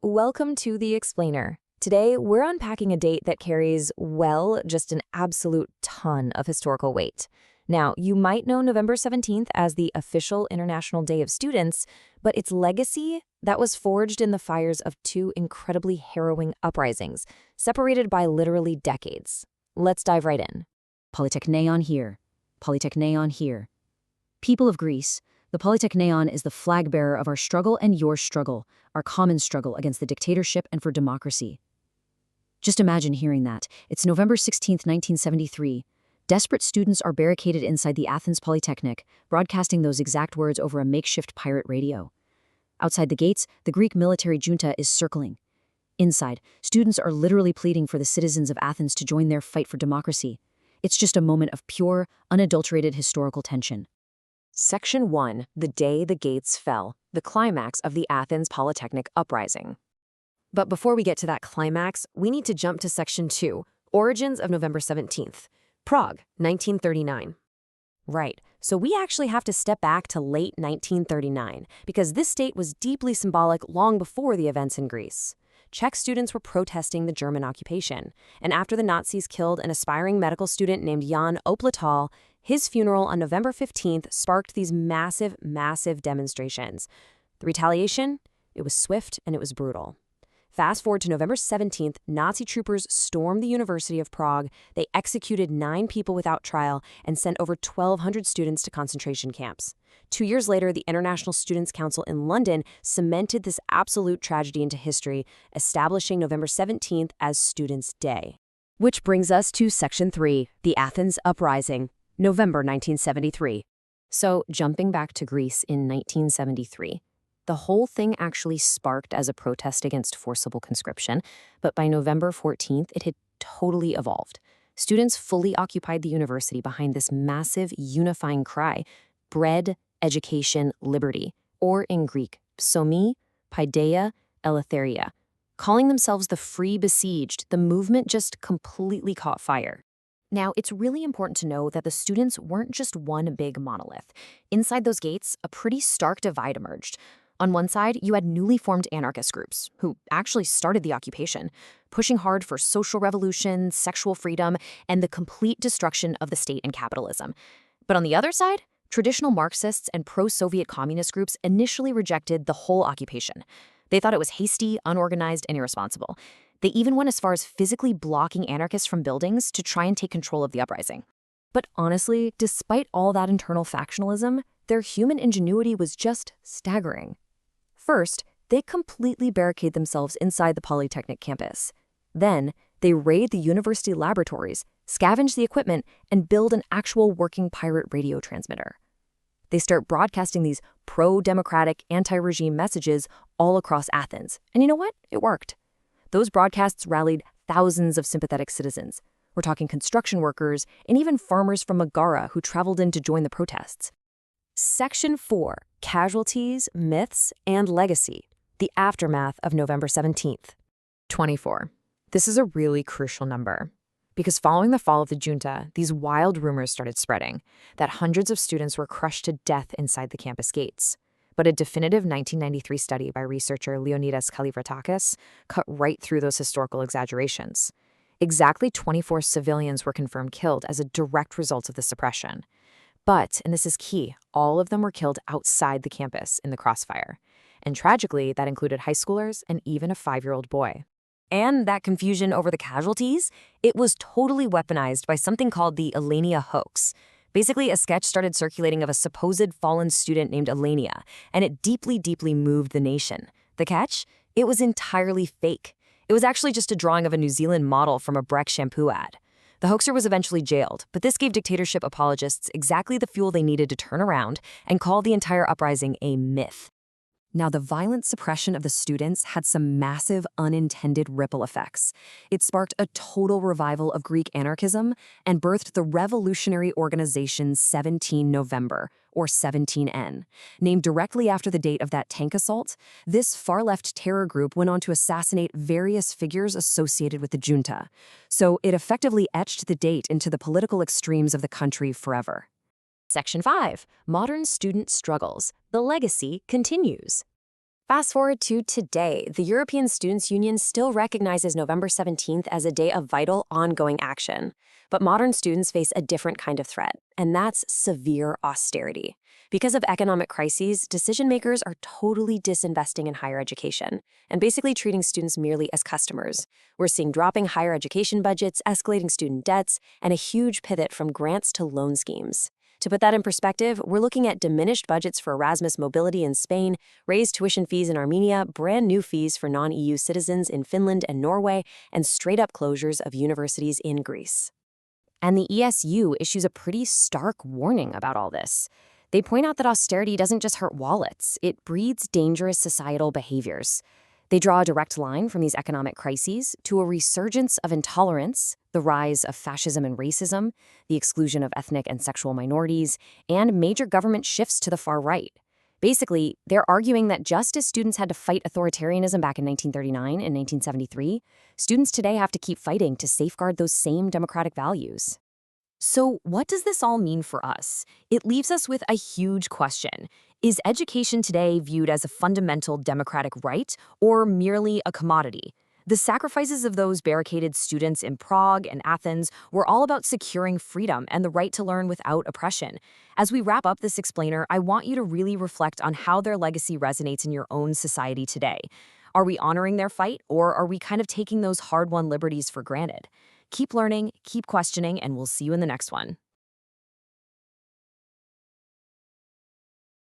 Welcome to The Explainer. Today, we're unpacking a date that carries, well, just an absolute ton of historical weight. Now, you might know November 17th as the official International Day of Students, but its legacy, that was forged in the fires of two incredibly harrowing uprisings, separated by literally decades. Let's dive right in. Polytechnion here. Polytechnion here. People of Greece, the Polytechnion is the flag bearer of our struggle and your struggle, our common struggle against the dictatorship and for democracy. Just imagine hearing that. It's November 16, 1973. Desperate students are barricaded inside the Athens Polytechnic, broadcasting those exact words over a makeshift pirate radio. Outside the gates, the Greek military junta is circling. Inside, students are literally pleading for the citizens of Athens to join their fight for democracy. It's just a moment of pure, unadulterated historical tension. Section 1, The Day the Gates Fell, the climax of the Athens Polytechnic uprising. But before we get to that climax, we need to jump to Section 2, Origins of November 17th, Prague, 1939. Right, so we actually have to step back to late 1939, because this date was deeply symbolic long before the events in Greece. Czech students were protesting the German occupation, and after the Nazis killed an aspiring medical student named Jan Opletal, his funeral on November 15th sparked these massive demonstrations. The retaliation? It was swift and it was brutal. Fast forward to November 17th, Nazi troopers stormed the University of Prague. They executed 9 people without trial and sent over 1,200 students to concentration camps. 2 years later, the International Students' Council in London cemented this absolute tragedy into history, establishing November 17th as Students' Day. Which brings us to Section 3, the Athens Uprising, November 1973. So, jumping back to Greece in 1973, the whole thing actually sparked as a protest against forcible conscription, but by November 14th, it had totally evolved. Students fully occupied the university behind this massive unifying cry, bread, education, liberty, or in Greek, psomi, paideia, eleutheria. Calling themselves the free besieged, the movement just completely caught fire. Now, it's really important to know that the students weren't just one big monolith. Inside those gates, a pretty stark divide emerged. On one side, you had newly formed anarchist groups, who actually started the occupation, pushing hard for social revolution, sexual freedom, and the complete destruction of the state and capitalism. But on the other side, traditional Marxists and pro-Soviet communist groups initially rejected the whole occupation. They thought it was hasty, unorganized, and irresponsible. They even went as far as physically blocking anarchists from buildings to try and take control of the uprising. But honestly, despite all that internal factionalism, their human ingenuity was just staggering. First, they completely barricade themselves inside the Polytechnic campus. Then, they raid the university laboratories, scavenge the equipment, and build an actual working pirate radio transmitter. They start broadcasting these pro-democratic, anti-regime messages all across Athens. And you know what? It worked. Those broadcasts rallied thousands of sympathetic citizens. We're talking construction workers and even farmers from Megara who traveled in to join the protests. Section 4, Casualties, Myths, and Legacy, the aftermath of November 17th. 24. This is a really crucial number, because following the fall of the junta, these wild rumors started spreading that hundreds of students were crushed to death inside the campus gates. But a definitive 1993 study by researcher Leonidas Kalivratakis cut right through those historical exaggerations. Exactly 24 civilians were confirmed killed as a direct result of the suppression. But, and this is key, all of them were killed outside the campus in the crossfire. And tragically, that included high schoolers and even a 5-year-old boy. And that confusion over the casualties, it was totally weaponized by something called the Alania hoax. Basically, a sketch started circulating of a supposed fallen student named Alania, and it deeply moved the nation. The catch? It was entirely fake. It was actually just a drawing of a New Zealand model from a Breck shampoo ad. The hoaxer was eventually jailed, but this gave dictatorship apologists exactly the fuel they needed to turn around and call the entire uprising a myth. Now, the violent suppression of the students had some massive unintended ripple effects. It sparked a total revival of Greek anarchism and birthed the revolutionary organization 17 November, or 17N. Named directly after the date of that tank assault, this far-left terror group went on to assassinate various figures associated with the junta. So it effectively etched the date into the political extremes of the country forever. Section 5, Modern Student Struggles. The Legacy Continues. Fast forward to today, the European Students' Union still recognizes November 17th as a day of vital, ongoing action. But modern students face a different kind of threat, and that's severe austerity. Because of economic crises, decision makers are totally disinvesting in higher education and basically treating students merely as customers. We're seeing dropping higher education budgets, escalating student debts, and a huge pivot from grants to loan schemes. To put that in perspective, we're looking at diminished budgets for Erasmus mobility in Spain, raised tuition fees in Armenia, brand new fees for non-EU citizens in Finland and Norway, and straight-up closures of universities in Greece. And the ESU issues a pretty stark warning about all this. They point out that austerity doesn't just hurt wallets, it breeds dangerous societal behaviors. They draw a direct line from these economic crises to a resurgence of intolerance, the rise of fascism and racism, the exclusion of ethnic and sexual minorities, and major government shifts to the far right. Basically, they're arguing that just as students had to fight authoritarianism back in 1939 and 1973, students today have to keep fighting to safeguard those same democratic values. So, what does this all mean for us? It leaves us with a huge question. Is education today viewed as a fundamental democratic right or merely a commodity? The sacrifices of those barricaded students in Prague and Athens were all about securing freedom and the right to learn without oppression. As we wrap up this explainer, I want you to really reflect on how their legacy resonates in your own society today. Are we honoring their fight, or are we kind of taking those hard-won liberties for granted? Keep learning, keep questioning, and we'll see you in the next one.